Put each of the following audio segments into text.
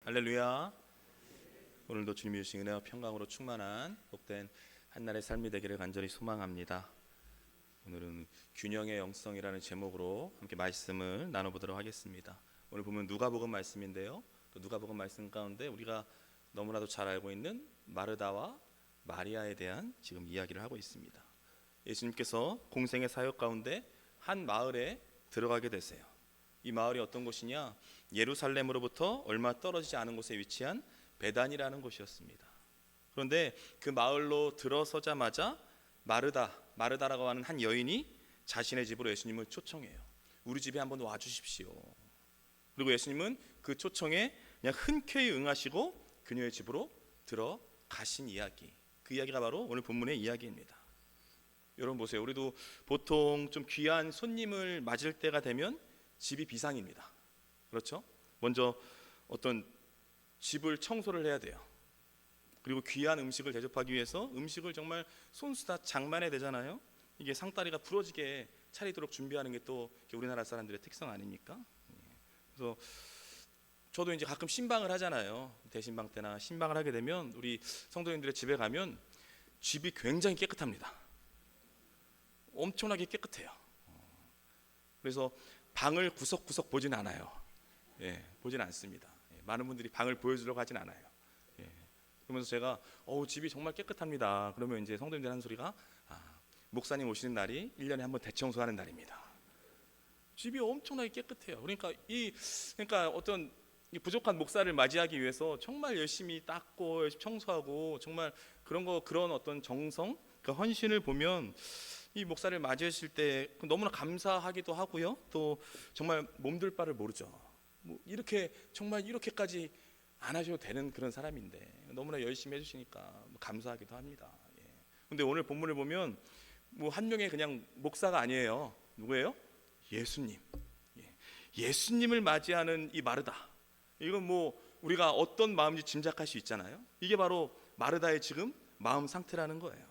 할렐루야. 오늘도 주님이 주신 은혜와 평강으로 충만한 복된 한날의 삶이 되기를 간절히 소망합니다. 오늘은 균형의 영성이라는 제목으로 함께 말씀을 나눠보도록 하겠습니다. 오늘 보면 누가복음 말씀인데요, 또 누가복음 말씀 가운데 우리가 너무나도 잘 알고 있는 마르다와 마리아에 대한 지금 이야기를 하고 있습니다. 예수님께서 공생의 사역 가운데 한 마을에 들어가게 되세요. 이 마을이 어떤 곳이냐? 예루살렘으로부터 얼마 떨어지지 않은 곳에 위치한 베단이라는 곳이었습니다. 그런데 그 마을로 들어서자마자 마르다라고 하는 한 여인이 자신의 집으로 예수님을 초청해요. 우리 집에 한번 와주십시오. 그리고 예수님은 그 초청에 그냥 흔쾌히 응하시고 그녀의 집으로 들어가신 이야기, 그 이야기가 바로 오늘 본문의 이야기입니다. 여러분 보세요. 우리도 보통 좀 귀한 손님을 맞을 때가 되면 집이 비상입니다. 그렇죠? 먼저 어떤 집을 청소를 해야 돼요. 그리고 귀한 음식을 대접하기 위해서 음식을 정말 손수다 장만해야 되잖아요. 이게 상다리가 부러지게 차리도록 준비하는 게 또 우리나라 사람들의 특성 아닙니까? 그래서 저도 이제 가끔 신방을 하잖아요. 대신방 때나 신방을 하게 되면 우리 성도님들의 집에 가면 집이 굉장히 깨끗합니다. 엄청나게 깨끗해요. 그래서 방을 구석구석 보진 않아요. 보진 않습니다. 많은 분들이 방을 보여주려고 하진 않아요. 그러면서 제가 집이 정말 깨끗합니다. 그러면 이제 성도님들 하는 소리가 목사님 오시는 날이 1년에 한 번 대청소하는 날입니다. 집이 엄청나게 깨끗해요. 그러니까 어떤 부족한 목사를 맞이하기 위해서 정말 열심히 닦고 열심히 청소하고 정말 그런 어떤 정성, 그 헌신을 보면 이 목사를 맞이하실 때 너무나 감사하기도 하고요. 또 정말 몸둘 바를 모르죠. 이렇게 정말 이렇게까지 안 하셔도 되는 그런 사람인데 너무나 열심히 해주시니까 감사하기도 합니다. 근데 오늘 본문을 보면 한 명의 그냥 목사가 아니에요. 누구예요? 예수님. 예수님을 맞이하는 이 마르다. 이건 우리가 어떤 마음인지 짐작할 수 있잖아요. 이게 바로 마르다의 지금 마음 상태라는 거예요.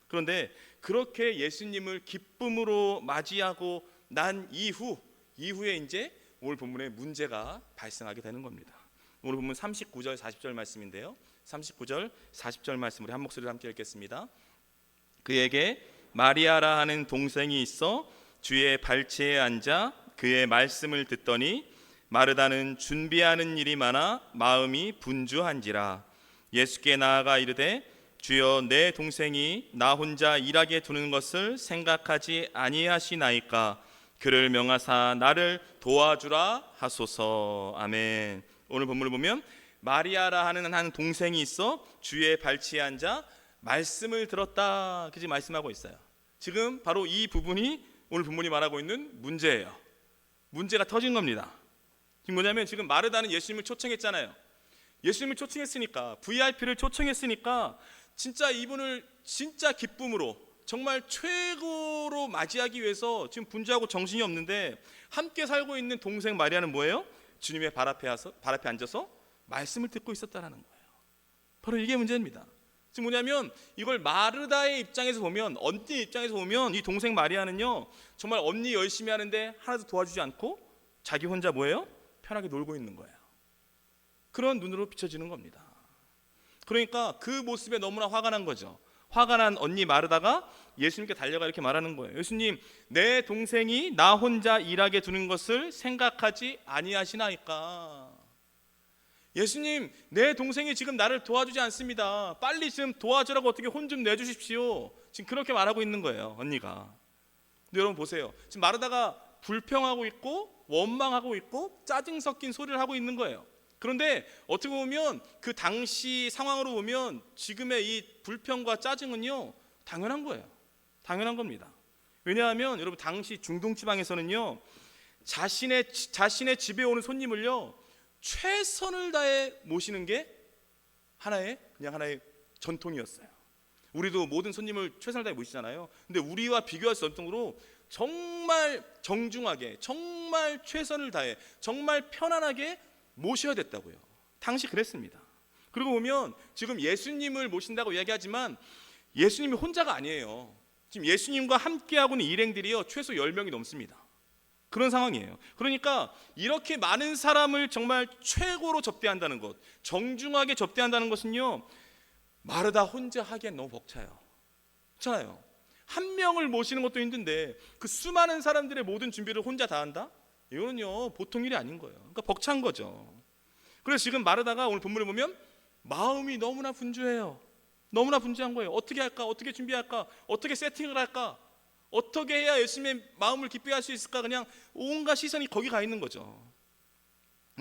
그런데 그렇게 예수님을 기쁨으로 맞이하고 난 이후에 이제 오늘 본문에 문제가 발생하게 되는 겁니다. 오늘 본문 39절 40절 말씀인데요, 39절 40절 말씀 우리 한 목소리로 함께 읽겠습니다. 그에게 마리아라 하는 동생이 있어 주의 발치에 앉아 그의 말씀을 듣더니 마르다는 준비하는 일이 많아 마음이 분주한지라. 예수께 나아가 이르되 주여, 내 동생이 나 혼자 일하게 두는 것을 생각하지 아니하시나이까. 그를 명하사 나를 도와주라 하소서. 아멘. 오늘 본문을 보면 마리아라 하는 한 동생이 있어 주의 발치에 앉아 말씀을 들었다, 그렇게 말씀하고 있어요. 지금 바로 이 부분이 오늘 본문이 말하고 있는 문제예요. 문제가 터진 겁니다. 지금 뭐냐면, 지금 마르다는 예수님을 초청했잖아요. 예수님을 초청했으니까, VIP를 초청했으니까 진짜 이분을 진짜 기쁨으로 정말 최고로 맞이하기 위해서 지금 분주하고 정신이 없는데, 함께 살고 있는 동생 마리아는 뭐예요? 주님의 발 앞에 앉아서 말씀을 듣고 있었다는 거예요. 바로 이게 문제입니다. 지금 뭐냐면, 이걸 마르다의 입장에서 보면, 언니 입장에서 보면 이 동생 마리아는요, 정말 언니 열심히 하는데 하나도 도와주지 않고 자기 혼자 뭐예요? 편하게 놀고 있는 거예요. 그런 눈으로 비춰지는 겁니다. 그러니까 그 모습에 너무나 화가 난 거죠. 화가 난 언니 마르다가 예수님께 달려가 이렇게 말하는 거예요. 예수님, 내 동생이 나 혼자 일하게 두는 것을 생각하지 아니하시나이까. 예수님, 내 동생이 지금 나를 도와주지 않습니다. 빨리 지금 도와주라고 어떻게 혼 좀 내주십시오. 지금 그렇게 말하고 있는 거예요, 언니가. 근데 여러분 보세요. 지금 마르다가 불평하고 있고 원망하고 있고 짜증 섞인 소리를 하고 있는 거예요. 그런데 어떻게 보면 그 당시 상황으로 보면 지금의 이 불평과 짜증은요, 당연한 거예요. 당연한 겁니다. 왜냐하면 여러분, 당시 중동 지방에서는요, 자신의 집에 오는 손님을요, 최선을 다해 모시는 게 하나의 전통이었어요. 우리도 모든 손님을 최선을 다해 모시잖아요. 근데 우리와 비교할 수 없는 정도로 정말 정중하게, 정말 최선을 다해, 정말 편안하게 모셔야 됐다고요. 당시 그랬습니다. 그리고 보면 지금 예수님을 모신다고 이야기하지만 예수님이 혼자가 아니에요. 지금 예수님과 함께하고 있는 일행들이요, 최소 10명이 넘습니다. 그런 상황이에요. 그러니까 이렇게 많은 사람을 정말 최고로 접대한다는 것, 정중하게 접대한다는 것은요, 마르다 혼자 하기엔 너무 벅차요. 그렇잖아요. 한 명을 모시는 것도 힘든데 그 수많은 사람들의 모든 준비를 혼자 다 한다? 이거는요 보통 일이 아닌 거예요. 그러니까 벅찬 거죠. 그래서 지금 마르다가 오늘 본문을 보면 마음이 너무나 분주해요. 너무나 분주한 거예요. 어떻게 할까? 어떻게 준비할까? 어떻게 세팅을 할까? 어떻게 해야 예수님의 마음을 기쁘게 할 수 있을까? 그냥 온갖 시선이 거기 가 있는 거죠.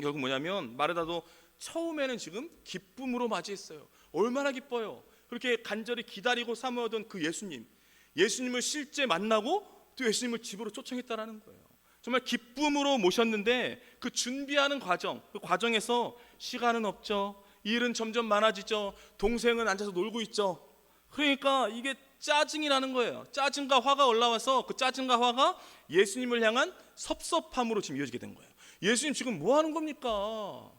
결국 뭐냐면 마르다도 처음에는 지금 기쁨으로 맞이했어요. 얼마나 기뻐요. 그렇게 간절히 기다리고 사모하던 그 예수님을 실제 만나고 또 예수님을 집으로 초청했다라는 거예요. 정말 기쁨으로 모셨는데 그 준비하는 과정, 그 과정에서 시간은 없죠. 일은 점점 많아지죠. 동생은 앉아서 놀고 있죠. 그러니까 이게 짜증이 나는 거예요. 짜증과 화가 올라와서 그 짜증과 화가 예수님을 향한 섭섭함으로 지금 이어지게 된 거예요. 예수님 지금 뭐 하는 겁니까?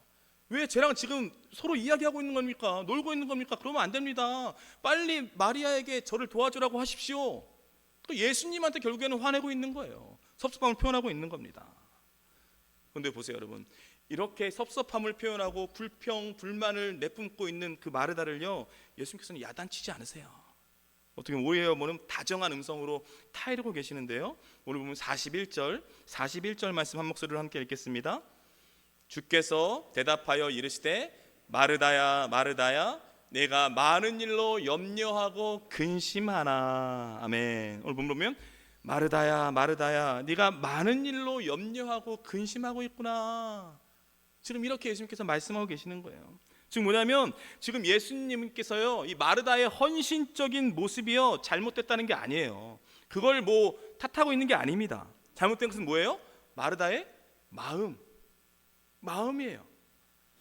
왜 쟤랑 지금 서로 이야기하고 있는 겁니까? 놀고 있는 겁니까? 그러면 안 됩니다. 빨리 마리아에게 저를 도와주라고 하십시오. 또 예수님한테 결국에는 화내고 있는 거예요. 섭섭함을 표현하고 있는 겁니다. 그런데 보세요 여러분, 이렇게 섭섭함을 표현하고 불평, 불만을 내뿜고 있는 그 마르다를요 예수님께서는 야단치지 않으세요. 어떻게 오히려 뭐는 다정한 음성으로 타이르고 계시는데요. 오늘 보면 41절 말씀 한 목소리로 함께 읽겠습니다. 주께서 대답하여 이르시되 마르다야 마르다야 내가 많은 일로 염려하고 근심하나. 아멘. 오늘 보면 마르다야 마르다야 네가 많은 일로 염려하고 근심하고 있구나. 지금 이렇게 예수님께서 말씀하고 계시는 거예요. 지금 뭐냐면 지금 예수님께서요 이 마르다의 헌신적인 모습이요 잘못됐다는 게 아니에요. 그걸 뭐 탓하고 있는 게 아닙니다. 잘못된 것은 뭐예요? 마르다의 마음이에요.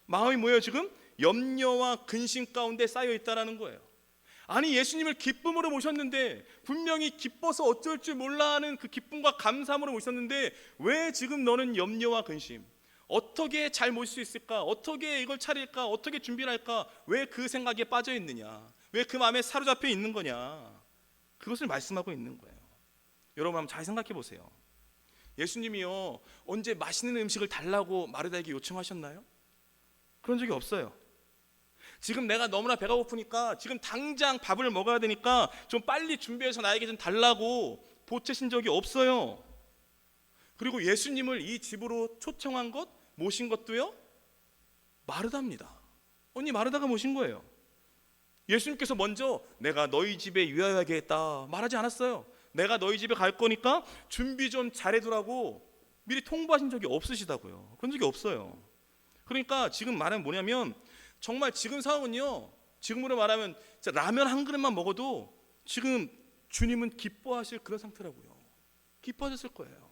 마음이 뭐예요? 지금 염려와 근심 가운데 쌓여 있다라는 거예요. 아니 예수님을 기쁨으로 모셨는데 분명히 기뻐서 어쩔 줄 몰라 하는 그 기쁨과 감사함으로 모셨는데 왜 지금 너는 염려와 근심, 어떻게 잘 모실 수 있을까? 어떻게 이걸 차릴까? 어떻게 준비를 할까? 왜 그 생각에 빠져 있느냐? 왜 그 마음에 사로잡혀 있는 거냐? 그것을 말씀하고 있는 거예요. 여러분 한번 잘 생각해 보세요. 예수님이요 언제 맛있는 음식을 달라고 마르다에게 요청하셨나요? 그런 적이 없어요. 지금 내가 너무나 배가 고프니까 지금 당장 밥을 먹어야 되니까 좀 빨리 준비해서 나에게 좀 달라고 보채신 적이 없어요. 그리고 예수님을 이 집으로 초청한 것, 모신 것도요 마르다입니다. 언니 마르다가 모신 거예요. 예수님께서 먼저 내가 너희 집에 유하여야겠다 말하지 않았어요. 내가 너희 집에 갈 거니까 준비 좀 잘해두라고 미리 통보하신 적이 없으시다고요. 그런 적이 없어요. 그러니까 지금 말하면 뭐냐면 정말 지금 상황은요 지금으로 말하면 라면 한 그릇만 먹어도 지금 주님은 기뻐하실 그런 상태라고요. 기뻐하셨을 거예요.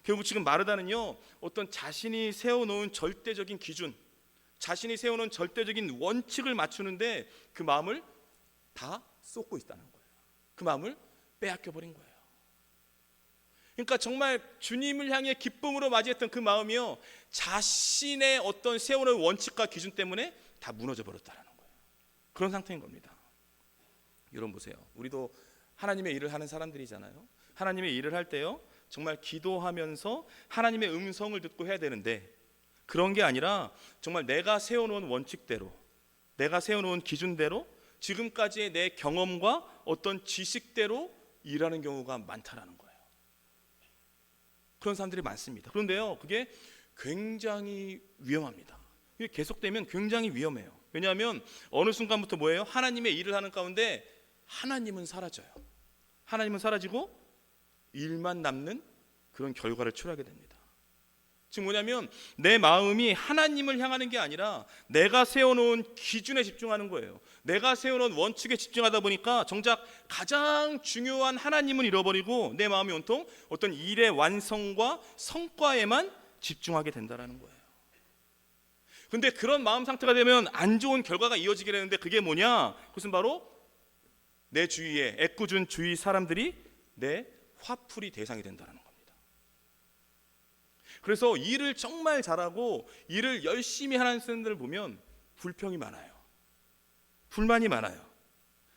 결국 지금 마르다는요 어떤 자신이 세워놓은 절대적인 기준, 자신이 세워놓은 절대적인 원칙을 맞추는데 그 마음을 다 쏟고 있다는 거예요. 그 마음을 빼앗겨 버린 거예요. 그러니까 정말 주님을 향해 기쁨으로 맞이했던 그 마음이요 자신의 어떤 세워놓은 원칙과 기준 때문에 다 무너져 버렸다는 거예요. 그런 상태인 겁니다. 여러분 보세요. 우리도 하나님의 일을 하는 사람들이잖아요. 하나님의 일을 할 때요 정말 기도하면서 하나님의 음성을 듣고 해야 되는데 그런 게 아니라 정말 내가 세워놓은 원칙대로, 내가 세워놓은 기준대로, 지금까지의 내 경험과 어떤 지식대로 일하는 경우가 많다라는 거예요. 그런 사람들이 많습니다. 그런데요 그게 굉장히 위험합니다. 이게 계속되면 굉장히 위험해요. 왜냐하면 어느 순간부터 뭐예요? 하나님의 일을 하는 가운데 하나님은 사라져요. 하나님은 사라지고 일만 남는 그런 결과를 초래하게 됩니다. 지금 뭐냐면 내 마음이 하나님을 향하는 게 아니라 내가 세워놓은 기준에 집중하는 거예요. 내가 세워놓은 원칙에 집중하다 보니까 정작 가장 중요한 하나님은 잃어버리고 내 마음이 온통 어떤 일의 완성과 성과에만 집중하게 된다는 거예요. 근데 그런 마음 상태가 되면 안 좋은 결과가 이어지게 되는데 그게 뭐냐? 그것은 바로 내 주위에 애꿎은 주위 사람들이 내 화풀이 대상이 된다는 겁니다. 그래서 일을 정말 잘하고 일을 열심히 하는 사람들을 보면 불평이 많아요. 불만이 많아요.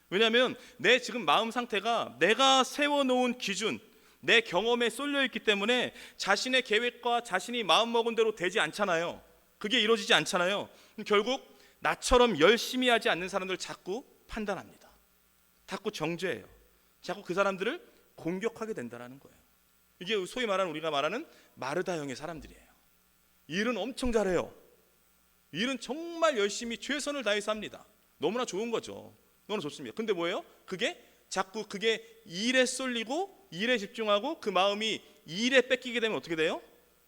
왜냐하면 내 지금 마음 상태가 내가 세워놓은 기준, 내 경험에 쏠려 있기 때문에 자신의 계획과 자신이 마음먹은 대로 되지 않잖아요. 그게 이루어지지 않잖아요. 결국 나처럼 열심히 하지 않는 사람들을 자꾸 판단합니다. 자꾸 정죄해요. 자꾸 그 사람들을 공격하게 된다는 거예요. 이게 소위 말하는 우리가 말하는 마르다형의 사람들이에요. 일은 엄청 잘해요. 일은 정말 열심히 최선을 다해서 합니다. 너무나 좋은 거죠. 너무나 좋습니다. 근데 뭐예요? 그게 자꾸 일에 쏠리고 일에 집중하고 그 마음이 일에 뺏기게 되면 어떻게 돼요?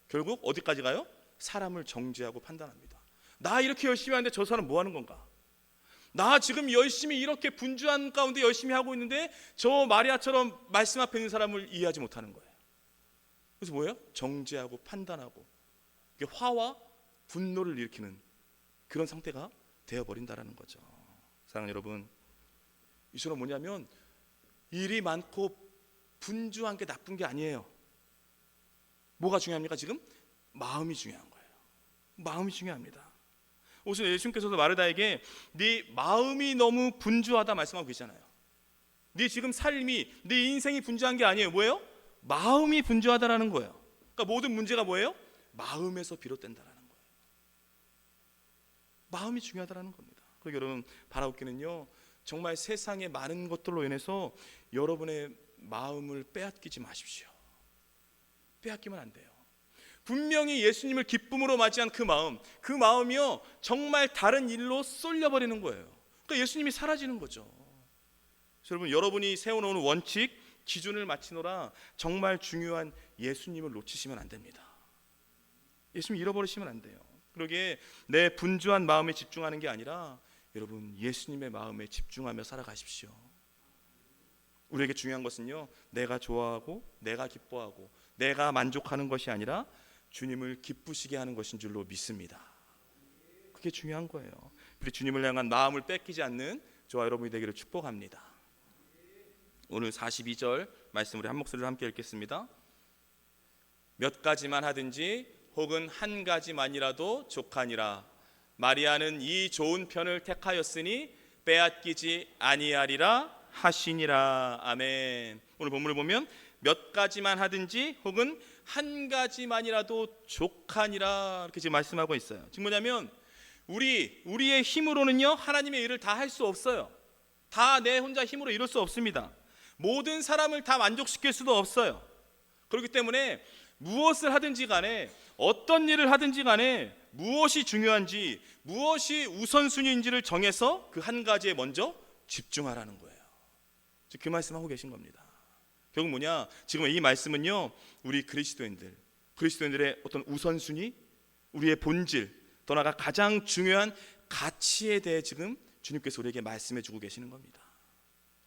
결국 어디까지 가요? 사람을 정죄하고 판단합니다. 나 이렇게 열심히 하는데 저 사람 뭐 하는 건가? 나 지금 열심히 이렇게 분주한 가운데 열심히 하고 있는데 저 마리아처럼 말씀 앞에 있는 사람을 이해하지 못하는 거예요. 그래서 뭐예요? 정죄하고 판단하고 화와 분노를 일으키는 그런 상태가 되어버린다는 거죠. 사랑하는 여러분, 이처럼 뭐냐면 일이 많고 분주한 게 나쁜 게 아니에요. 뭐가 중요합니까? 지금 마음이 중요한 거예요. 마음이 중요합니다. 오늘 예수님께서도 마르다에게 네 마음이 너무 분주하다 말씀하고 계시잖아요. 네 지금 삶이, 네 인생이 분주한 게 아니에요. 뭐예요? 마음이 분주하다라는 거예요. 그러니까 모든 문제가 뭐예요? 마음에서 비롯된다라는 거예요. 마음이 중요하다라는 겁니다. 그리고 여러분, 바라옵기는요, 정말 세상의 많은 것들로 인해서 여러분의 마음을 빼앗기지 마십시오. 빼앗기면 안 돼요. 분명히 예수님을 기쁨으로 맞이한 그 마음이요 정말 다른 일로 쏠려버리는 거예요. 그러니까 예수님이 사라지는 거죠. 여러분, 여러분이 세워놓은 원칙, 기준을 맞추노라 정말 중요한 예수님을 놓치시면 안 됩니다. 예수님 잃어버리시면 안 돼요. 그러기에 내 분주한 마음에 집중하는 게 아니라 여러분 예수님의 마음에 집중하며 살아가십시오. 우리에게 중요한 것은요, 내가 좋아하고 내가 기뻐하고 내가 만족하는 것이 아니라 주님을 기쁘시게 하는 것인 줄로 믿습니다. 그게 중요한 거예요. 그리고 주님을 향한 마음을 뺏기지 않는 저와 여러분이 되기를 축복합니다. 오늘 42절 말씀 우리 한 목소리로 함께 읽겠습니다. 몇 가지만 하든지 혹은 한 가지만이라도 족하니라. 마리아는 이 좋은 편을 택하였으니 빼앗기지 아니하리라 하시니라. 아멘. 오늘 본문을 보면 몇 가지만 하든지 혹은 한 가지만이라도 족하니라 이렇게 지금 말씀하고 있어요. 지금 뭐냐면 우리의 힘으로는요 하나님의 일을 다 할 수 없어요. 다 내 혼자 힘으로 이룰 수 없습니다. 모든 사람을 다 만족시킬 수도 없어요. 그렇기 때문에 무엇을 하든지 간에 어떤 일을 하든지 간에 무엇이 중요한지 무엇이 우선순위인지를 정해서 그 한 가지에 먼저 집중하라는 거예요. 그 말씀하고 계신 겁니다. 결국 뭐냐, 지금 이 말씀은요 우리 그리스도인들의 어떤 우선순위, 우리의 본질, 더 나아가 가장 중요한 가치에 대해 지금 주님께서 우리에게 말씀해 주고 계시는 겁니다.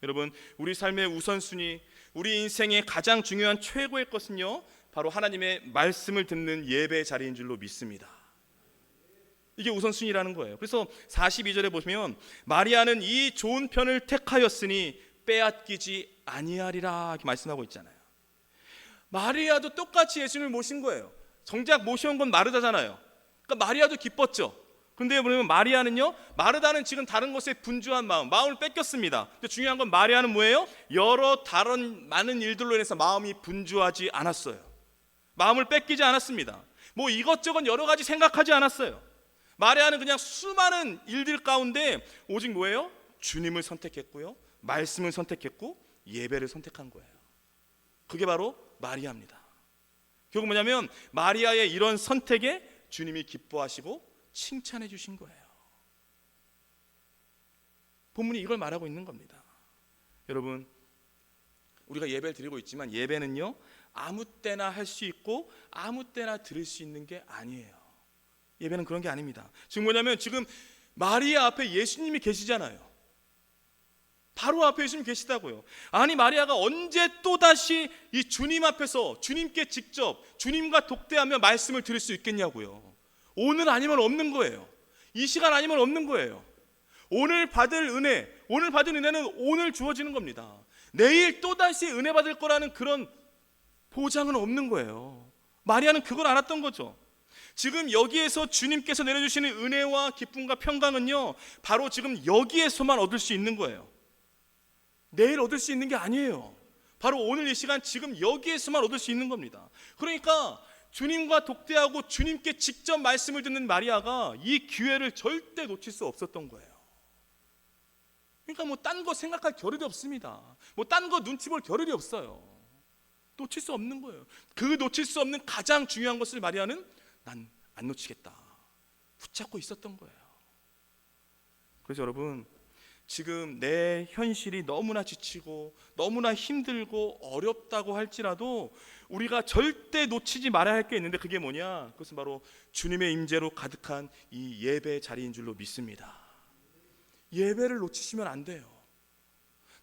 여러분, 우리 삶의 우선순위, 우리 인생의 가장 중요한 최고의 것은요 바로 하나님의 말씀을 듣는 예배 자리인 줄로 믿습니다. 이게 우선순위라는 거예요. 그래서 42절에 보시면 마리아는 이 좋은 편을 택하였으니 빼앗기지 아니하리라 이렇게 말씀하고 있잖아요. 마리아도 똑같이 예수님을 모신 거예요. 정작 모셔온 건 마르다잖아요. 그러니까 마리아도 기뻤죠. 근데 보면 마리아는요, 마르다는 지금 다른 것에 분주한 마음을 뺏겼습니다. 근데 중요한 건 마리아는 뭐예요? 여러 다른 많은 일들로 인해서 마음이 분주하지 않았어요. 마음을 뺏기지 않았습니다. 뭐 이것저것 여러 가지 생각하지 않았어요. 마리아는 그냥 수많은 일들 가운데 오직 뭐예요? 주님을 선택했고요, 말씀을 선택했고 예배를 선택한 거예요. 그게 바로 마리아입니다. 결국 뭐냐면 마리아의 이런 선택에 주님이 기뻐하시고 칭찬해 주신 거예요. 본문이 이걸 말하고 있는 겁니다. 여러분, 우리가 예배를 드리고 있지만 예배는요 아무 때나 할 수 있고 아무 때나 드릴 수 있는 게 아니에요. 예배는 그런 게 아닙니다. 지금 뭐냐면 지금 마리아 앞에 예수님이 계시잖아요. 바로 앞에 예수님 계시다고요. 아니 마리아가 언제 또다시 이 주님 앞에서 주님께 직접 주님과 독대하며 말씀을 들을 수 있겠냐고요. 오늘 아니면 없는 거예요. 이 시간 아니면 없는 거예요. 오늘 받을 은혜는 오늘 주어지는 겁니다. 내일 또다시 은혜 받을 거라는 그런 보장은 없는 거예요. 마리아는 그걸 알았던 거죠. 지금 여기에서 주님께서 내려주시는 은혜와 기쁨과 평강은요 바로 지금 여기에서만 얻을 수 있는 거예요. 내일 얻을 수 있는 게 아니에요. 바로 오늘 이 시간 지금 여기에서만 얻을 수 있는 겁니다. 그러니까 주님과 독대하고 주님께 직접 말씀을 듣는 마리아가 이 기회를 절대 놓칠 수 없었던 거예요. 그러니까 뭐 딴 거 생각할 겨를이 없습니다. 뭐 딴 거 눈치 볼 겨를이 없어요. 놓칠 수 없는 거예요. 그 놓칠 수 없는 가장 중요한 것을 마리아는 난 안 놓치겠다 붙잡고 있었던 거예요. 그래서 여러분, 지금 내 현실이 너무나 지치고 너무나 힘들고 어렵다고 할지라도 우리가 절대 놓치지 말아야 할 게 있는데, 그게 뭐냐? 그것은 바로 주님의 임재로 가득한 이 예배 자리인 줄로 믿습니다. 예배를 놓치시면 안 돼요.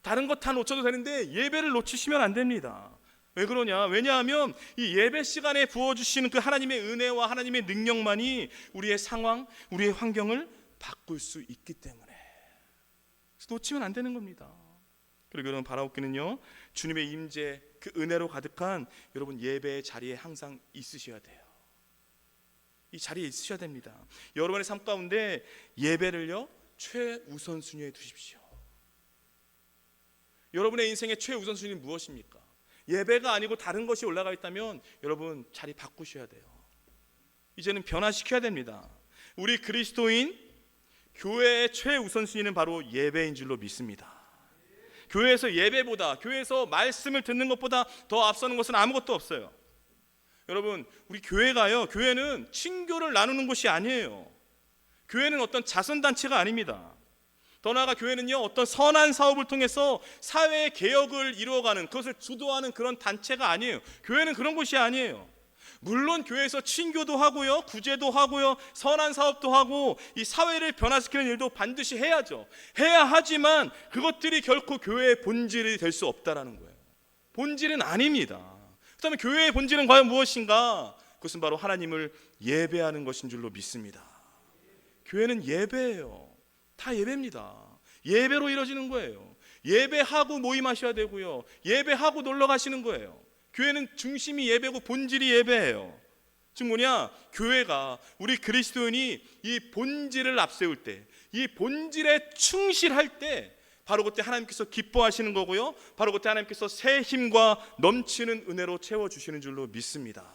다른 것 다 놓쳐도 되는데 예배를 놓치시면 안 됩니다. 왜 그러냐? 왜냐하면 이 예배 시간에 부어주시는 그 하나님의 은혜와 하나님의 능력만이 우리의 상황, 우리의 환경을 바꿀 수 있기 때문에 놓치면 안 되는 겁니다. 그리고 여러분, 바라옵기는요, 주님의 임재, 그 은혜로 가득한 여러분 예배의 자리에 항상 있으셔야 돼요. 이 자리에 있으셔야 됩니다. 여러분의 삶 가운데 예배를요 최우선순위에 두십시오. 여러분의 인생의 최우선순위는 무엇입니까? 예배가 아니고 다른 것이 올라가 있다면 여러분 자리 바꾸셔야 돼요. 이제는 변화시켜야 됩니다. 우리 그리스도인 교회의 최우선순위는 바로 예배인 줄로 믿습니다. 교회에서 예배보다, 교회에서 말씀을 듣는 것보다 더 앞서는 것은 아무것도 없어요. 여러분, 우리 교회가요, 교회는 친교를 나누는 곳이 아니에요. 교회는 어떤 자선단체가 아닙니다. 더 나아가 교회는요, 어떤 선한 사업을 통해서 사회의 개혁을 이루어가는, 그것을 주도하는 그런 단체가 아니에요. 교회는 그런 곳이 아니에요. 물론 교회에서 친교도 하고요, 구제도 하고요, 선한 사업도 하고 이 사회를 변화시키는 일도 반드시 해야죠. 해야 하지만 그것들이 결코 교회의 본질이 될 수 없다라는 거예요. 본질은 아닙니다. 그렇다면 교회의 본질은 과연 무엇인가? 그것은 바로 하나님을 예배하는 것인 줄로 믿습니다. 교회는 예배예요. 다 예배입니다. 예배로 이루어지는 거예요. 예배하고 모임하셔야 되고요, 예배하고 놀러 가시는 거예요. 교회는 중심이 예배고 본질이 예배예요. 즉 뭐냐? 교회가, 우리 그리스도인이 이 본질을 앞세울 때, 이 본질에 충실할 때 바로 그때 하나님께서 기뻐하시는 거고요, 바로 그때 하나님께서 새 힘과 넘치는 은혜로 채워주시는 줄로 믿습니다.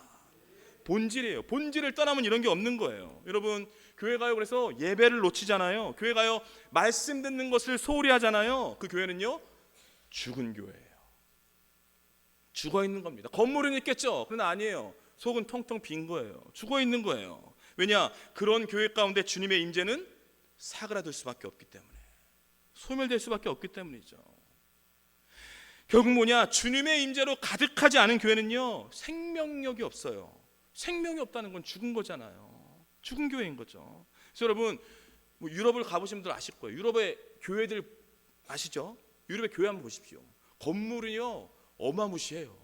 본질이에요. 본질을 떠나면 이런 게 없는 거예요. 여러분, 교회 가요, 그래서 예배를 놓치잖아요. 교회 가요, 말씀 듣는 것을 소홀히 하잖아요. 그 교회는요 죽은 교회예요. 죽어 있는 겁니다. 건물은 있겠죠. 그러나 아니에요. 속은 텅텅 빈 거예요. 죽어 있는 거예요. 왜냐? 그런 교회 가운데 주님의 임재는 사그라들 수밖에 없기 때문에, 소멸될 수밖에 없기 때문이죠. 결국 뭐냐? 주님의 임재로 가득하지 않은 교회는요 생명력이 없어요. 생명이 없다는 건 죽은 거잖아요. 죽은 교회인 거죠. 그래서 여러분, 뭐 유럽을 가보신 분들 아실 거예요. 유럽의 교회들 아시죠? 유럽의 교회 한번 보십시오. 건물은요 어마무시해요.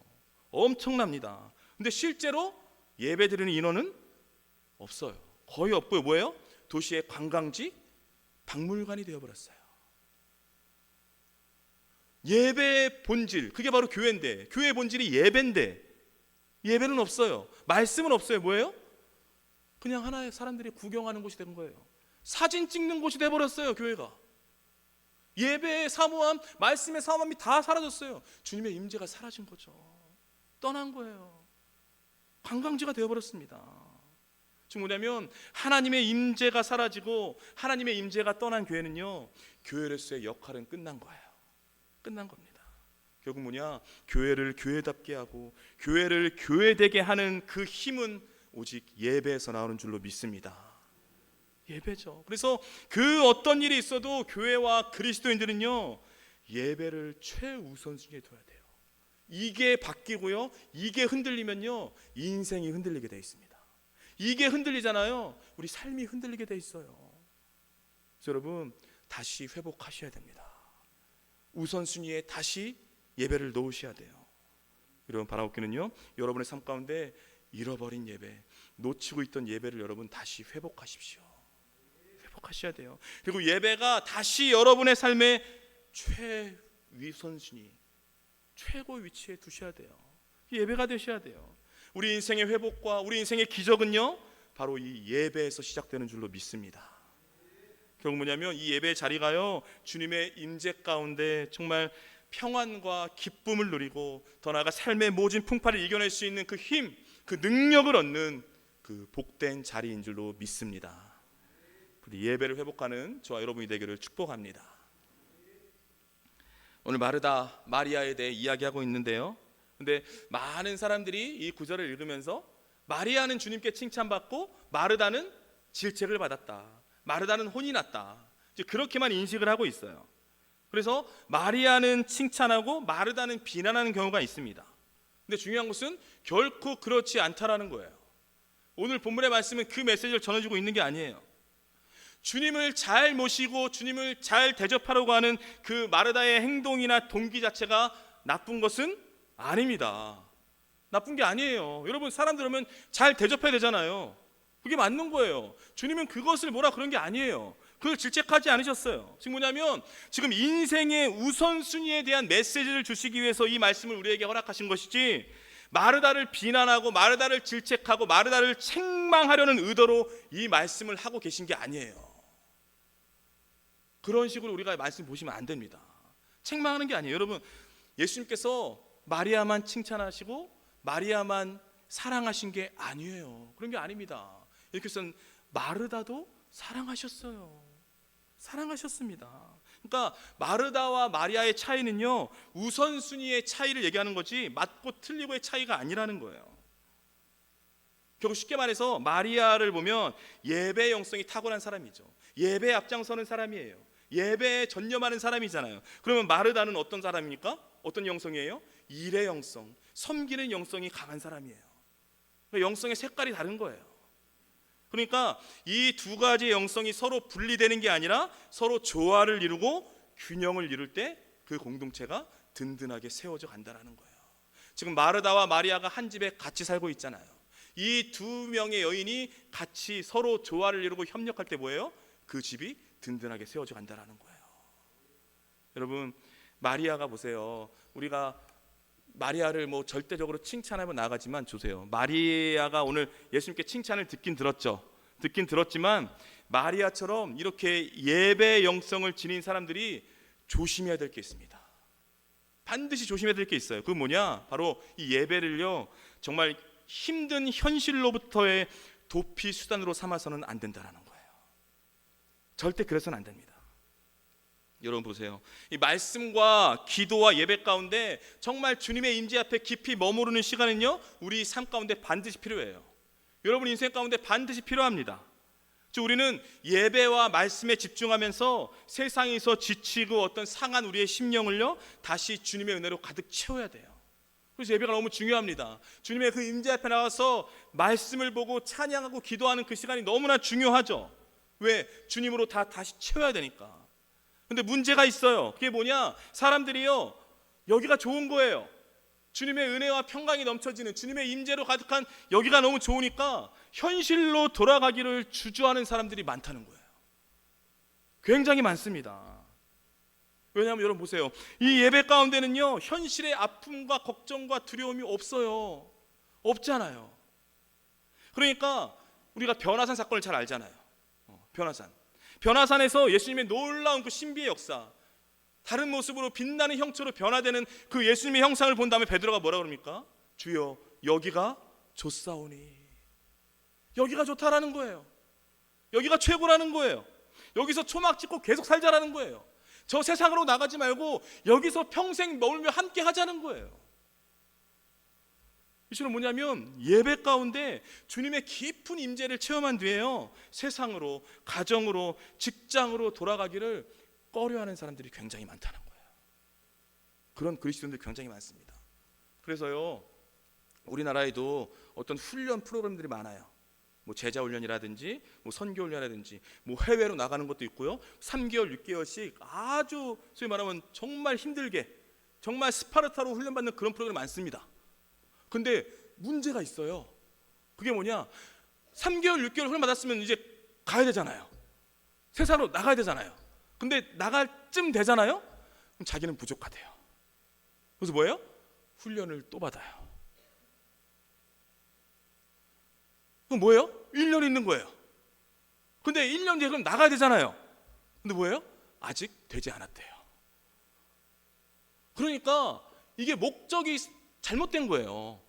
엄청납니다. 근데 실제로 예배 드리는 인원은 없어요. 거의 없고요. 뭐예요? 도시의 관광지, 박물관이 되어버렸어요. 예배의 본질, 그게 바로 교회인데, 교회의 본질이 예배인데 예배는 없어요. 말씀은 없어요. 뭐예요? 그냥 하나의 사람들이 구경하는 곳이 된 거예요. 사진 찍는 곳이 돼버렸어요. 교회가. 예배의 사모함, 말씀의 사모함이 다 사라졌어요. 주님의 임재가 사라진 거죠. 떠난 거예요. 관광지가 되어버렸습니다. 지금 뭐냐면 하나님의 임재가 사라지고 하나님의 임재가 떠난 교회는요 교회로서의 역할은 끝난 거예요. 끝난 겁니다. 결국 뭐냐? 교회를 교회답게 하고 교회를 교회되게 하는 그 힘은 오직 예배에서 나오는 줄로 믿습니다. 예배죠. 그래서 그 어떤 일이 있어도 교회와 그리스도인들은요 예배를 최우선순위에 둬야 돼요. 이게 바뀌고요, 이게 흔들리면요 인생이 흔들리게 돼 있습니다. 이게 흔들리잖아요, 우리 삶이 흔들리게 돼 있어요. 그래서 여러분, 다시 회복하셔야 됩니다. 우선순위에 다시 예배를 놓으셔야 돼요. 여러분, 바라옵기는요 여러분의 삶 가운데 잃어버린 예배, 놓치고 있던 예배를 여러분 다시 회복하십시오. 회복하셔야 돼요. 그리고 예배가 다시 여러분의 삶의 최우선순위, 최고 위치에 두셔야 돼요. 예배가 되셔야 돼요. 우리 인생의 회복과 우리 인생의 기적은요 바로 이 예배에서 시작되는 줄로 믿습니다. 결국 뭐냐면 이 예배의 자리가요 주님의 임재 가운데 정말 평안과 기쁨을 누리고 더 나아가 삶의 모진 풍파를 이겨낼 수 있는 그 힘, 그 능력을 얻는 그 복된 자리인 줄로 믿습니다. 예배를 회복하는 저와 여러분이 되기를 축복합니다. 오늘 마르다 마리아에 대해 이야기하고 있는데요, 근데 많은 사람들이 이 구절을 읽으면서 마리아는 주님께 칭찬받고 마르다는 질책을 받았다, 마르다는 혼이 났다, 이제 그렇게만 인식을 하고 있어요. 그래서 마리아는 칭찬하고 마르다는 비난하는 경우가 있습니다. 근데 중요한 것은 결코 그렇지 않다라는 거예요. 오늘 본문의 말씀은 그 메시지를 전해주고 있는 게 아니에요. 주님을 잘 모시고 주님을 잘 대접하려고 하는 그 마르다의 행동이나 동기 자체가 나쁜 것은 아닙니다. 나쁜 게 아니에요. 여러분, 사람들 오면 잘 대접해야 되잖아요. 그게 맞는 거예요. 주님은 그것을 뭐라 그런 게 아니에요. 그걸 질책하지 않으셨어요. 지금 뭐냐면 지금 인생의 우선순위에 대한 메시지를 주시기 위해서 이 말씀을 우리에게 허락하신 것이지, 마르다를 비난하고 마르다를 질책하고 마르다를 책망하려는 의도로 이 말씀을 하고 계신 게 아니에요. 그런 식으로 우리가 말씀 보시면 안 됩니다. 책망하는 게 아니에요. 여러분, 예수님께서 마리아만 칭찬하시고 마리아만 사랑하신 게 아니에요. 그런 게 아닙니다. 예수께서는 마르다도 사랑하셨어요. 사랑하셨습니다. 그러니까 마르다와 마리아의 차이는요, 우선순위의 차이를 얘기하는 거지 맞고 틀리고의 차이가 아니라는 거예요. 결국 쉽게 말해서 마리아를 보면 예배 영성이 탁월한 사람이죠. 예배에 앞장서는 사람이에요. 예배에 전념하는 사람이잖아요. 그러면 마르다는 어떤 사람입니까? 어떤 영성이에요? 일의 영성, 섬기는 영성이 강한 사람이에요. 영성의 색깔이 다른 거예요. 그러니까 이 두 가지 영성이 서로 분리되는 게 아니라 서로 조화를 이루고 균형을 이룰 때 그 공동체가 든든하게 세워져 간다는 거예요. 지금 마르다와 마리아가 한 집에 같이 살고 있잖아요. 이 두 명의 여인이 같이 서로 조화를 이루고 협력할 때 뭐예요? 그 집이 든든하게 세워져 간다는 거예요. 여러분, 마리아가 보세요. 우리가 마리아를 뭐 절대적으로 칭찬하면 나가지만 주세요. 마리아가 오늘 예수님께 칭찬을 듣긴 들었지만 마리아처럼 이렇게 예배 영성을 지닌 사람들이 조심해야 될 게 있습니다. 반드시 조심해야 될 게 있어요. 그건 뭐냐? 바로 이 예배를요, 정말 힘든 현실로부터의 도피 수단으로 삼아서는 안 된다는 거예요. 절대 그래서는 안 됩니다. 여러분 보세요. 이 말씀과 기도와 예배 가운데 정말 주님의 임재 앞에 깊이 머무르는 시간은요, 우리 삶 가운데 반드시 필요해요. 여러분 인생 가운데 반드시 필요합니다. 즉 우리는 예배와 말씀에 집중하면서 세상에서 지치고 어떤 상한 우리의 심령을요, 다시 주님의 은혜로 가득 채워야 돼요. 그래서 예배가 너무 중요합니다. 주님의 그 임재 앞에 나와서 말씀을 보고 찬양하고 기도하는 그 시간이 너무나 중요하죠. 왜? 주님으로 다시 채워야 되니까. 근데 문제가 있어요. 그게 뭐냐? 사람들이요, 여기가 좋은 거예요. 주님의 은혜와 평강이 넘쳐지는 주님의 임재로 가득한 여기가 너무 좋으니까 현실로 돌아가기를 주저하는 사람들이 많다는 거예요. 굉장히 많습니다. 왜냐하면 여러분 보세요. 이 예배 가운데는요, 현실의 아픔과 걱정과 두려움이 없어요. 없잖아요. 그러니까 우리가 변화산 사건을 잘 알잖아요. 변화산에서 예수님의 놀라운 그 신비의 역사, 다른 모습으로 빛나는 형체로 변화되는 그 예수님의 형상을 본 다음에 베드로가 뭐라 그럽니까? 주여, 여기가 좋사오니. 여기가 좋다라는 거예요. 여기가 최고라는 거예요. 여기서 초막 찍고 계속 살자라는 거예요. 저 세상으로 나가지 말고 여기서 평생 머물며 함께 하자는 거예요. 이것은 뭐냐면 예배 가운데 주님의 깊은 임재를 체험한 뒤에요, 세상으로, 가정으로, 직장으로 돌아가기를 꺼려하는 사람들이 굉장히 많다는 거예요. 그런 그리스도인들 굉장히 많습니다. 그래서요, 우리나라에도 어떤 훈련 프로그램들이 많아요. 뭐 제자 훈련이라든지 뭐 선교 훈련이라든지 뭐 해외로 나가는 것도 있고요. 3개월, 6개월씩 아주 소위 말하면 정말 힘들게, 정말 스파르타로 훈련받는 그런 프로그램이 많습니다. 근데 문제가 있어요. 그게 뭐냐? 3개월, 6개월 훈련 받았으면 이제 가야 되잖아요. 세상으로 나가야 되잖아요. 근데 나갈 쯤 되잖아요? 그럼 자기는 부족하대요. 그래서 뭐예요? 훈련을 또 받아요. 그럼 뭐예요? 1년 있는 거예요. 근데 1년 뒤에 그럼 나가야 되잖아요. 근데 뭐예요? 아직 되지 않았대요. 그러니까 이게 목적이 잘못된 거예요.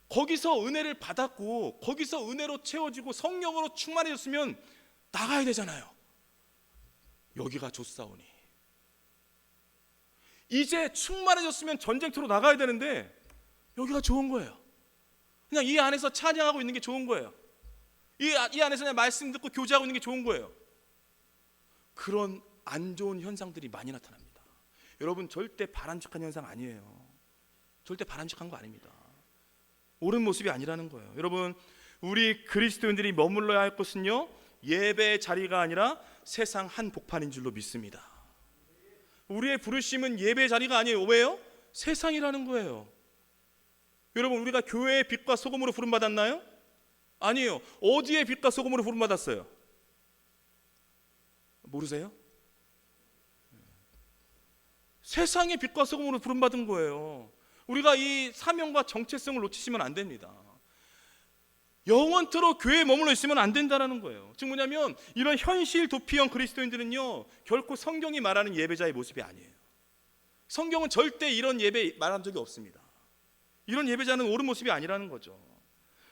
거기서 은혜를 받았고 거기서 은혜로 채워지고 성령으로 충만해졌으면 나가야 되잖아요. 여기가 좋사오니. 이제 충만해졌으면 전쟁터로 나가야 되는데 여기가 좋은 거예요. 그냥 이 안에서 찬양하고 있는 게 좋은 거예요. 이 안에서 그냥 말씀 듣고 교제하고 있는 게 좋은 거예요. 그런 안 좋은 현상들이 많이 나타납니다. 여러분, 절대 바람직한 현상 아니에요. 절대 바람직한 거 아닙니다. 옳은 모습이 아니라는 거예요. 여러분, 우리 그리스도인들이 머물러야 할 곳은요, 예배의 자리가 아니라 세상 한복판인 줄로 믿습니다. 우리의 부르심은 예배의 자리가 아니에요. 왜요? 세상이라는 거예요. 여러분, 우리가 교회의 빛과 소금으로 부름받았나요? 아니에요. 어디에 빛과 소금으로 부름받았어요? 모르세요? 세상의 빛과 소금으로 부름받은 거예요. 우리가 이 사명과 정체성을 놓치시면 안 됩니다. 영원토록 교회에 머물러 있으면 안 된다는 거예요. 즉 뭐냐면 이런 현실 도피형 그리스도인들은요, 결코 성경이 말하는 예배자의 모습이 아니에요. 성경은 절대 이런 예배 말한 적이 없습니다. 이런 예배자는 옳은 모습이 아니라는 거죠.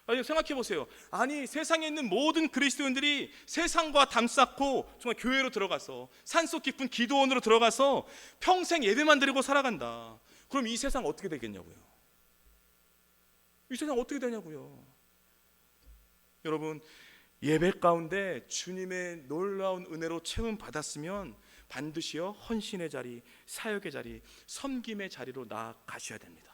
아니, 생각해 보세요. 아니, 세상에 있는 모든 그리스도인들이 세상과 담쌓고 정말 교회로 들어가서 산속 깊은 기도원으로 들어가서 평생 예배만 드리고 살아간다. 그럼 이 세상 어떻게 되겠냐고요. 이 세상 어떻게 되냐고요. 여러분, 예배 가운데 주님의 놀라운 은혜로 채움 받았으면 반드시요 헌신의 자리, 사역의 자리, 섬김의 자리로 나아가셔야 됩니다.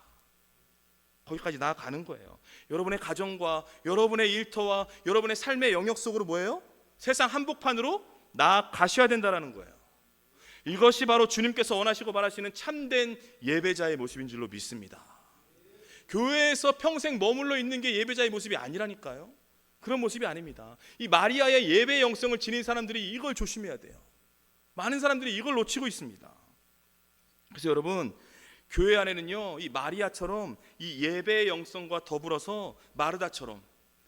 거기까지 나아가는 거예요. 여러분의 가정과 여러분의 일터와 여러분의 삶의 영역 속으로 뭐예요? 세상 한복판으로 나아가셔야 된다는 거예요. 이것이 바로 주님께서 원하시고 바라시는 참된 예배자의 모습인 줄로 믿습니다. 교회에서 평생 머물러 있는 게 예배자의 모습이 아니라니까요. 그런 모습이 아닙니다. 이 마리아의 예배 영성을 지닌 사람들이 이걸 조심해야 돼요. 많은 사람들이 이걸 놓치고 있습니다. 그래서 여러분, 교회 안에는요, 이 마리아처럼 이 예배의 영성과 더불어서 마르다처럼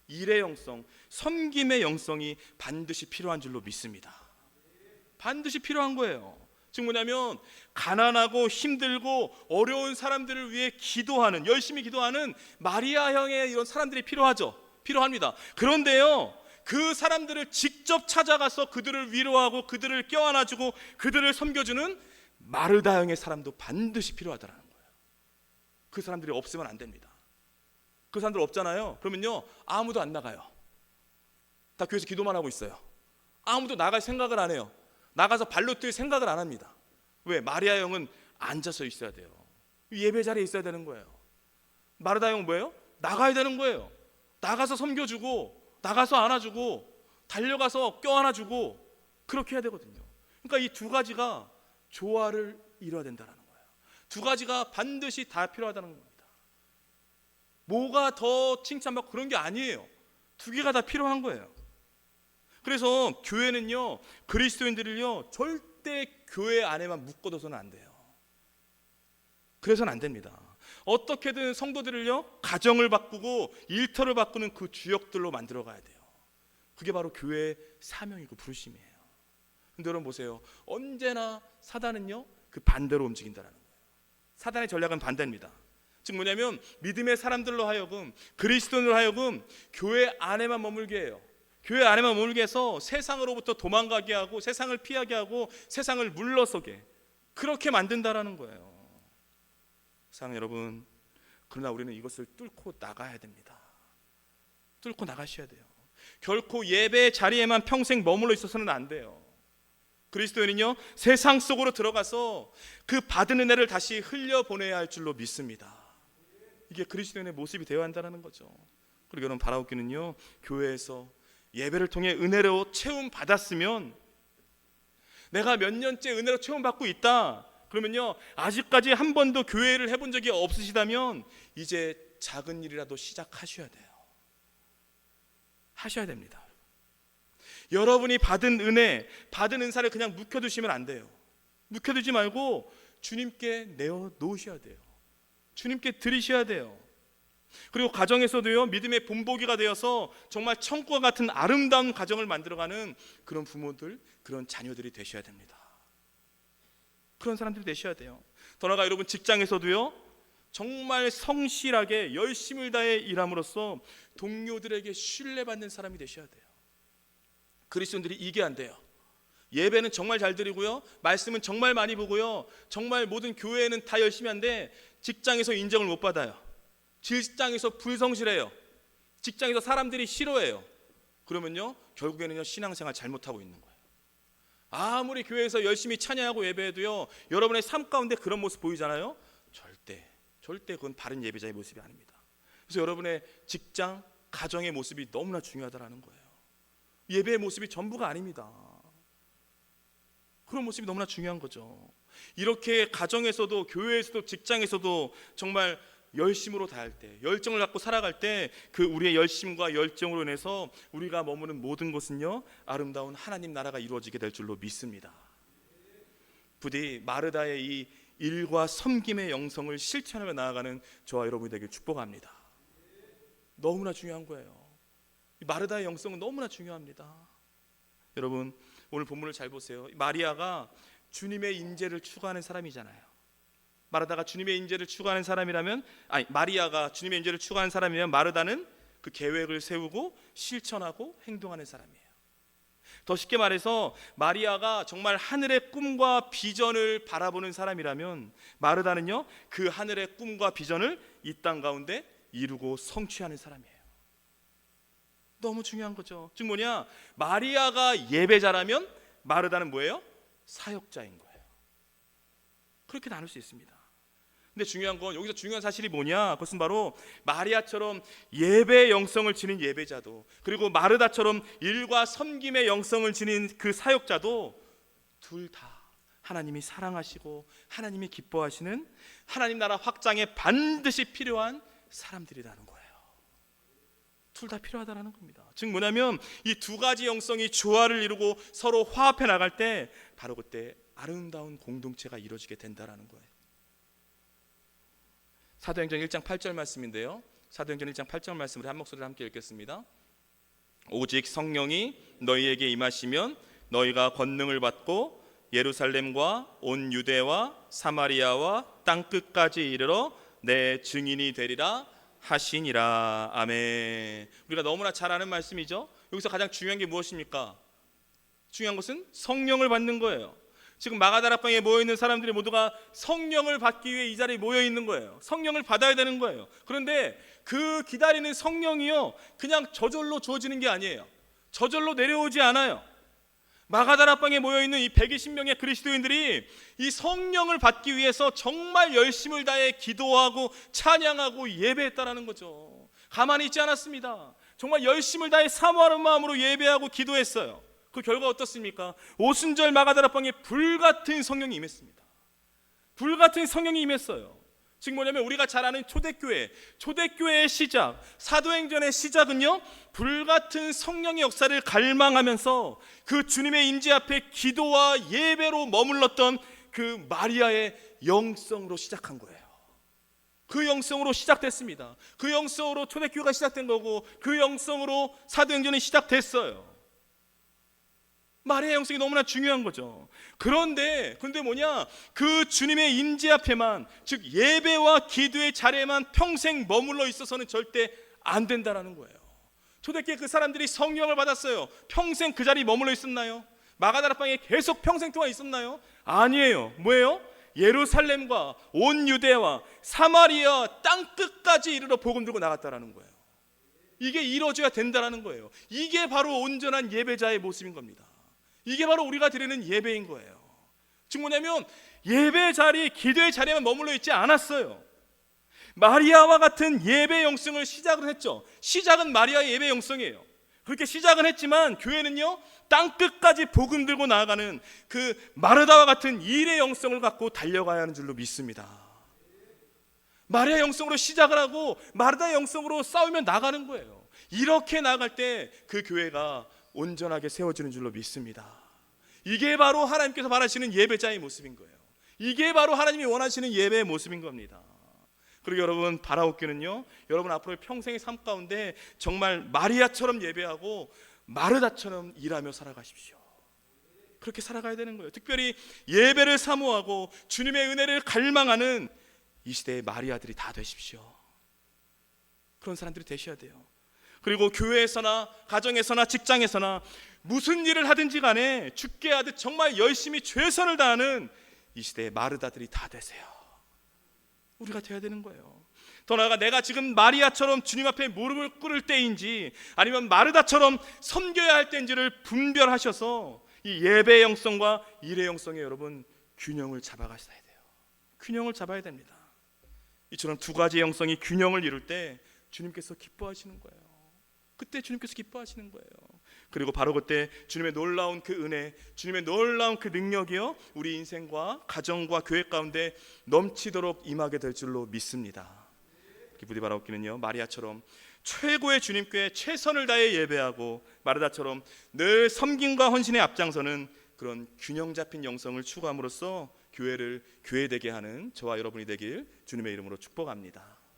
일의 영성, 섬김의 영성이 반드시 필요한 줄로 믿습니다. 반드시 필요한 거예요. 즉 뭐냐면 가난하고 힘들고 어려운 사람들을 위해 기도하는, 열심히 기도하는 마리아형의 이런 사람들이 필요합니다. 그런데요, 그 사람들을 직접 찾아가서 그들을 위로하고 그들을 껴안아주고 그들을 섬겨주는 마르다형의 사람도 반드시 필요하다는 거예요. 그 사람들이 없으면 안 됩니다. 그 사람들 없잖아요. 그러면요, 아무도 안 나가요. 다 교회에서 기도만 하고 있어요. 아무도 나갈 생각을 안 해요. 나가서 발로 뛸 생각을 안 합니다. 왜? 마리아 형은 앉아서 있어야 돼요. 예배 자리에 있어야 되는 거예요. 마르다 형은 뭐예요? 나가야 되는 거예요. 나가서 섬겨주고 나가서 안아주고 달려가서 껴안아주고 그렇게 해야 되거든요. 그러니까 이 두 가지가 조화를 이뤄야 된다는 거예요. 두 가지가 반드시 다 필요하다는 겁니다. 뭐가 더 칭찬받고 그런 게 아니에요. 두 개가 다 필요한 거예요. 그래서 교회는요, 그리스도인들을요, 절대 교회 안에만 묶어둬서는 안 돼요. 그래서는 안 됩니다. 어떻게든 성도들을요, 가정을 바꾸고 일터를 바꾸는 그 주역들로 만들어 가야 돼요. 그게 바로 교회의 사명이고 부르심이에요. 근데 여러분 보세요. 언제나 사단은요, 그 반대로 움직인다는 거예요. 사단의 전략은 반대입니다. 즉 뭐냐면 믿음의 사람들로 하여금, 그리스도인으로 하여금 교회 안에만 머물게 해요. 교회 안에만 머물게 해서 세상으로부터 도망가게 하고 세상을 피하게 하고 세상을 물러서게, 그렇게 만든다라는 거예요. 사랑하는 여러분, 그러나 우리는 이것을 뚫고 나가야 됩니다. 뚫고 나가셔야 돼요. 결코 예배의 자리에만 평생 머물러 있어서는 안 돼요. 그리스도인은요, 세상 속으로 들어가서 그 받은 은혜를 다시 흘려보내야 할 줄로 믿습니다. 이게 그리스도인의 모습이 되어야 한다는 거죠. 그리고 여러분, 바라옵기는요, 교회에서 예배를 통해 은혜로 채움 받았으면, 내가 몇 년째 은혜로 채움 받고 있다 그러면요, 아직까지 한 번도 교회를 해본 적이 없으시다면 이제 작은 일이라도 시작하셔야 돼요. 하셔야 됩니다. 여러분이 받은 은혜, 받은 은사를 그냥 묵혀두시면 안 돼요. 묵혀두지 말고 주님께 내어놓으셔야 돼요. 주님께 드리셔야 돼요. 그리고 가정에서도요, 믿음의 본보기가 되어서 정말 천국과 같은 아름다운 가정을 만들어가는 그런 부모들, 그런 자녀들이 되셔야 됩니다. 그런 사람들이 되셔야 돼요. 더 나아가 여러분 직장에서도요, 정말 성실하게 열심을 다해 일함으로써 동료들에게 신뢰받는 사람이 되셔야 돼요. 그리스도인들이 이게 안 돼요. 예배는 정말 잘 드리고요, 말씀은 정말 많이 보고요, 정말 모든 교회는 다 열심히 한데 직장에서 인정을 못 받아요. 직장에서 불성실해요. 직장에서 사람들이 싫어해요. 그러면요, 결국에는요, 신앙생활 잘못하고 있는 거예요. 아무리 교회에서 열심히 찬양하고 예배해도요, 여러분의 삶 가운데 그런 모습 보이잖아요. 절대 그건 바른 예배자의 모습이 아닙니다. 그래서 여러분의 직장, 가정의 모습이 너무나 중요하다는 거예요. 예배의 모습이 전부가 아닙니다. 그런 모습이 너무나 중요한 거죠. 이렇게 가정에서도 교회에서도 직장에서도 정말 열심으로 다할 때, 열정을 갖고 살아갈 때 그 우리의 열심과 열정으로 인해서 우리가 머무는 모든 곳은요, 아름다운 하나님 나라가 이루어지게 될 줄로 믿습니다. 부디 마르다의 이 일과 섬김의 영성을 실천하며 나아가는 저와 여러분이 되길 축복합니다. 너무나 중요한 거예요. 마르다의 영성은 너무나 중요합니다. 여러분, 오늘 본문을 잘 보세요. 마리아가 주님의 인재를 추구하는 사람이잖아요. 마르다가 주님의 인재를 추구하는 사람이라면, 마리아가 주님의 인재를 추구하는 사람이면 마르다는 그 계획을 세우고 실천하고 행동하는 사람이에요. 더 쉽게 말해서 마리아가 정말 하늘의 꿈과 비전을 바라보는 사람이라면 마르다는요, 그 하늘의 꿈과 비전을 이 땅 가운데 이루고 성취하는 사람이에요. 너무 중요한 거죠. 즉 뭐냐, 마리아가 예배자라면 마르다는 뭐예요? 사역자인 거예요. 그렇게 나눌 수 있습니다. 근데 중요한 건, 여기서 중요한 사실이 뭐냐, 그것은 바로 마리아처럼 예배의 영성을 지닌 예배자도, 그리고 마르다처럼 일과 섬김의 영성을 지닌 그 사역자도 둘 다 하나님이 사랑하시고 하나님이 기뻐하시는 하나님 나라 확장에 반드시 필요한 사람들이라는 거예요. 둘 다 필요하다는 겁니다. 즉 뭐냐면 이 두 가지 영성이 조화를 이루고 서로 화합해 나갈 때 바로 그때 아름다운 공동체가 이루어지게 된다는 거예요. 사도행전 1장 8절 말씀인데요, 사도행전 1장 8절 말씀을 한 목소리로 함께 읽겠습니다. 오직 성령이 너희에게 임하시면 너희가 권능을 받고 예루살렘과 온 유대와 사마리아와 땅 끝까지 이르러 내 증인이 되리라 하시니라. 아멘. 우리가 너무나 잘 아는 말씀이죠. 여기서 가장 중요한 게 무엇입니까? 중요한 것은 성령을 받는 거예요. 지금 마가다락방에 모여있는 사람들이 모두가 성령을 받기 위해 이 자리에 모여있는 거예요. 성령을 받아야 되는 거예요. 그런데 그 기다리는 성령이요, 그냥 저절로 주어지는 게 아니에요. 저절로 내려오지 않아요. 마가다락방에 모여있는 이 120명의 그리스도인들이 이 성령을 받기 위해서 정말 열심을 다해 기도하고 찬양하고 예배했다라는 거죠. 가만히 있지 않았습니다. 정말 열심을 다해 사모하는 마음으로 예배하고 기도했어요. 그 결과 어떻습니까? 오순절 마가다락방에 불같은 성령이 임했습니다. 불같은 성령이 임했어요. 즉 뭐냐면 우리가 잘 아는 초대교회의 시작, 사도행전의 시작은요, 불같은 성령의 역사를 갈망하면서 그 주님의 임재 앞에 기도와 예배로 머물렀던 그 마리아의 영성으로 시작한 거예요. 그 영성으로 시작됐습니다. 그 영성으로 초대교회가 시작된 거고, 그 영성으로 사도행전이 시작됐어요. 마리아의 영성이 너무나 중요한 거죠. 그런데 뭐냐, 그 주님의 임재 앞에만, 즉 예배와 기도의 자리에만 평생 머물러 있어서는 절대 안 된다라는 거예요. 초대교회 그 사람들이 성령을 받았어요. 평생 그 자리에 머물러 있었나요? 마가다락방에 계속 평생 동안 있었나요? 아니에요. 뭐예요? 예루살렘과 온 유대와 사마리아 땅 끝까지 이르러 복음 들고 나갔다라는 거예요. 이게 이루어져야 된다라는 거예요. 이게 바로 온전한 예배자의 모습인 겁니다. 이게 바로 우리가 드리는 예배인 거예요. 즉 뭐냐면 예배 자리, 기도의 자리에만 머물러 있지 않았어요. 마리아와 같은 예배 영성을 시작을 했죠. 시작은 마리아의 예배 영성이에요. 그렇게 시작은 했지만 교회는요, 땅 끝까지 복음 들고 나아가는 그 마르다와 같은 일의 영성을 갖고 달려가야 하는 줄로 믿습니다. 마리아 영성으로 시작을 하고 마르다의 영성으로 싸우며 나가는 거예요. 이렇게 나아갈 때 그 교회가 온전하게 세워지는 줄로 믿습니다. 이게 바로 하나님께서 바라시는 예배자의 모습인 거예요. 이게 바로 하나님이 원하시는 예배의 모습인 겁니다. 그리고 여러분, 바라옵기는요, 여러분 앞으로의 평생의 삶 가운데 정말 마리아처럼 예배하고 마르다처럼 일하며 살아가십시오. 그렇게 살아가야 되는 거예요. 특별히 예배를 사모하고 주님의 은혜를 갈망하는 이 시대의 마리아들이 다 되십시오. 그런 사람들이 되셔야 돼요. 그리고 교회에서나 가정에서나 직장에서나 무슨 일을 하든지 간에 죽게 하듯 정말 열심히 최선을 다하는 이 시대의 마르다들이 다 되세요. 우리가 돼야 되는 거예요. 더 나아가 내가 지금 마리아처럼 주님 앞에 무릎을 꿇을 때인지 아니면 마르다처럼 섬겨야 할 때인지를 분별하셔서 이 예배의 영성과 일의 영성에 여러분 균형을 잡아가셔야 돼요. 균형을 잡아야 됩니다. 이처럼 두 가지의 영성이 균형을 이룰 때 주님께서 기뻐하시는 거예요. 그때 주님께서 기뻐하시는 거예요. 그리고 바로 그때 주님의 놀라운 그 은혜, 주님의 놀라운 그 능력이요 우리 인생과 가정과 교회 가운데 넘치도록 임하게 될 줄로 믿습니다. 부디 바라옵기는요, 마리아처럼 최고의 주님께 최선을 다해 예배하고 마르다처럼 늘 섬김과 헌신의 앞장서는 그런 균형 잡힌 영성을 추구함으로써 교회를 교회되게 하는 저와 여러분이 되길 주님의 이름으로 축복합니다.